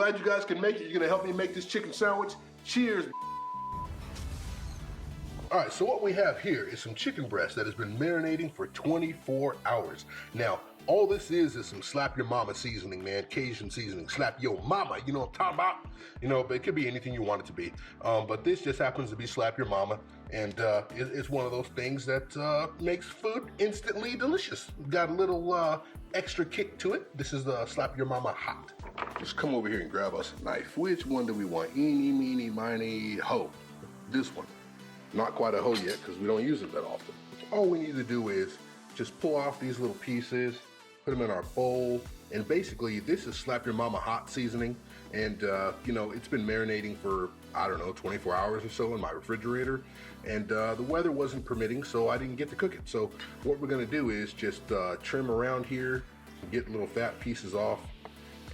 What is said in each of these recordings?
glad you guys can make it. You're gonna help me make this chicken sandwich. Cheers. All right, so what we have here is some chicken breast that has been marinating for 24 hours. Now, all this is some slap your mama seasoning, man. Cajun seasoning, slap your mama, you know what I'm talking about? You know, but it could be anything you want it to be. But this just happens to be slap your mama. And it's one of those things that makes food instantly delicious. Got a little extra kick to it. This is the slap your mama hot. Just come over here and grab us a knife. Which one do we want? Eeny, meeny, miny, ho. This one. Not quite a hoe yet because we don't use it that often. All we need to do is just pull off these little pieces, put them in our bowl, and basically this is slap your mama hot seasoning. And you know, it's been marinating for, I don't know, 24 hours or so in my refrigerator. And the weather wasn't permitting, so I didn't get to cook it. So what we're gonna do is just trim around here, get little fat pieces off,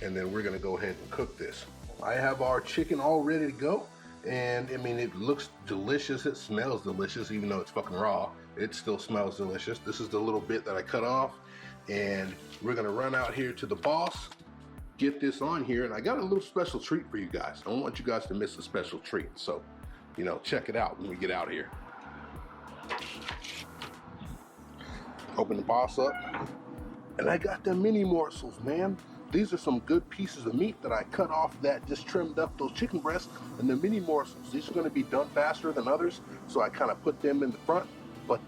and then we're gonna go ahead and cook this. I have our chicken all ready to go. And I mean, it looks delicious, it smells delicious, even though it's fucking raw, it still smells delicious. This is the little bit that I cut off, and we're gonna run out here to the boss, get this on here, and I got a little special treat for you guys. I don't want you guys to miss a special treat, so, you know, check it out when we get out of here. Open the boss up, and I got the mini morsels, man. These are some good pieces of meat that I cut off that just trimmed up those chicken breasts, and the mini morsels. These are gonna be done faster than others, so I kind of put them in the front. But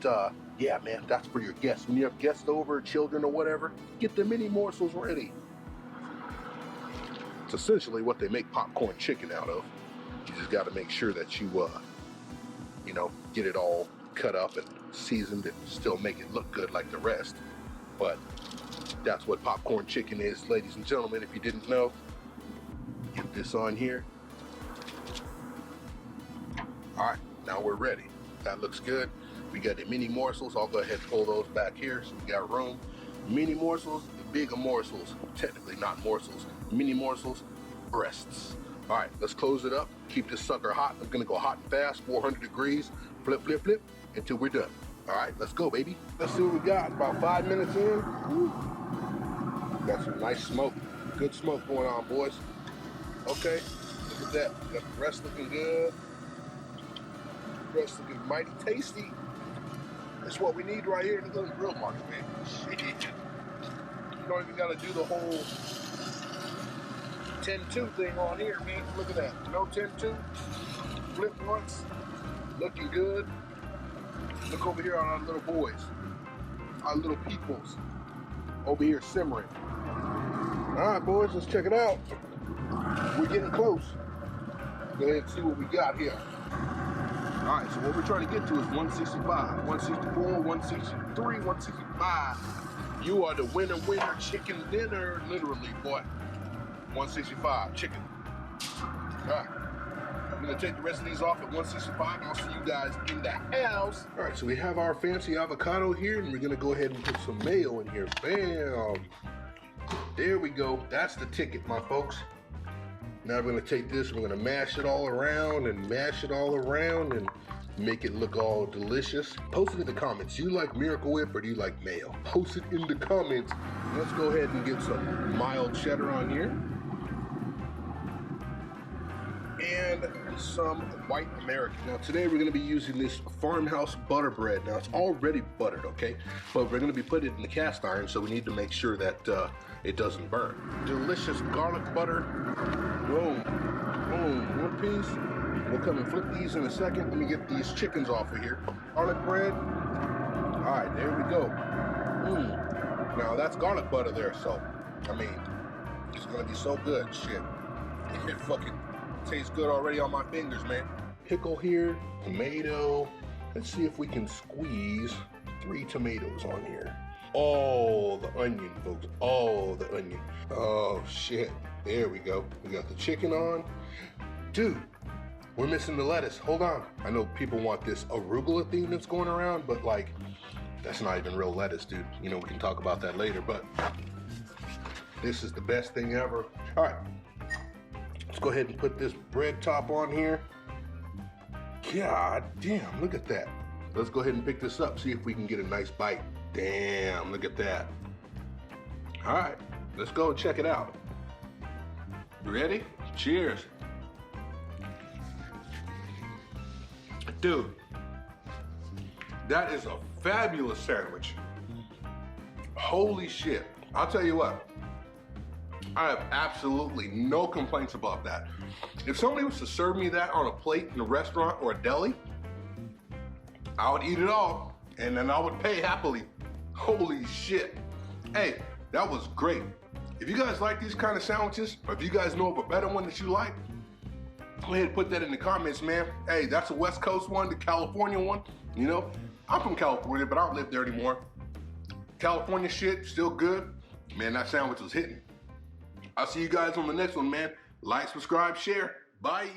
yeah, man, that's for your guests. When you have guests over, children or whatever, get the mini morsels ready. It's essentially what they make popcorn chicken out of. You just gotta make sure that you know, get it all cut up and seasoned and still make it look good like the rest. But that's what popcorn chicken is, ladies and gentlemen, if you didn't know. Get this on here. All right, now we're ready. That looks good. We got the mini morsels. I'll go ahead and pull those back here so we got room. Mini morsels, bigger morsels. Technically not morsels. Mini morsels, breasts. All right, let's close it up. Keep this sucker hot. I'm gonna go hot and fast, 400 degrees. Flip, flip, flip, until we're done. All right, let's go, baby. Let's see what we got. About 5 minutes in. Woo. Got some nice smoke. Good smoke going on, boys. Okay, look at that. Got the breast looking good. Breast looking mighty tasty. That's what we need right here in the little grill market, man. Shit. You don't even gotta do the whole 10-2 thing on here, man. Look at that. No 10-2. Flip once. Looking good. Look over here on our little boys. Our little peoples. Over here simmering. All right, boys, let's check it out. We're getting close. Go ahead and see what we got here. All right, so what we're trying to get to is 165, 164, 163, 165. You are the winner, chicken dinner, literally, boy. 165, chicken. All right, I'm gonna take the rest of these off at 165, and I'll see you guys in the house. All right, so we have our fancy avocado here, and we're gonna go ahead and put some mayo in here. Bam! There we go. That's the ticket, my folks. Now we're gonna take this, and we're gonna mash it all around and mash it all around and make it look all delicious. Post it in the comments. Do you like Miracle Whip or do you like mayo? Post it in the comments. Let's go ahead and get some mild cheddar on here. And some white American. Now today we're gonna be using this Farmhouse butter bread. Now it's already buttered, okay? But we're gonna be putting it in the cast iron, so we need to make sure that it doesn't burn. Delicious garlic butter. Boom, boom, one piece. We'll come and flip these in a second. Let me get these chickens off of here. Garlic bread. All right, there we go. Now that's garlic butter there, so, I mean, it's gonna be so good, shit. It fucking tastes good already on my fingers, man. Pickle here, tomato. Let's see if we can squeeze 3 tomatoes on here. Oh, the onion, folks. Oh, the onion. Oh, shit. There we go. We got the chicken on. Dude, we're missing the lettuce. Hold on. I know people want this arugula thing that's going around, but like, that's not even real lettuce, dude. You know, we can talk about that later, but this is the best thing ever. All right. Let's go ahead and put this bread top on here. God damn, look at that. Let's go ahead and pick this up, see if we can get a nice bite. Damn, look at that. All right, let's go and check it out. Ready? Cheers. Dude, that is a fabulous sandwich. Holy shit. I'll tell you what, I have absolutely no complaints about that. If somebody was to serve me that on a plate in a restaurant or a deli, I would eat it all, and then I would pay happily. Holy shit. Hey, that was great. If you guys like these kind of sandwiches, or if you guys know of a better one that you like, go ahead and put that in the comments, man. Hey, that's a West Coast one, the California one. You know, I'm from California, but I don't live there anymore. California shit, still good. Man, that sandwich was hitting. I'll see you guys on the next one, man. Like, subscribe, share. Bye.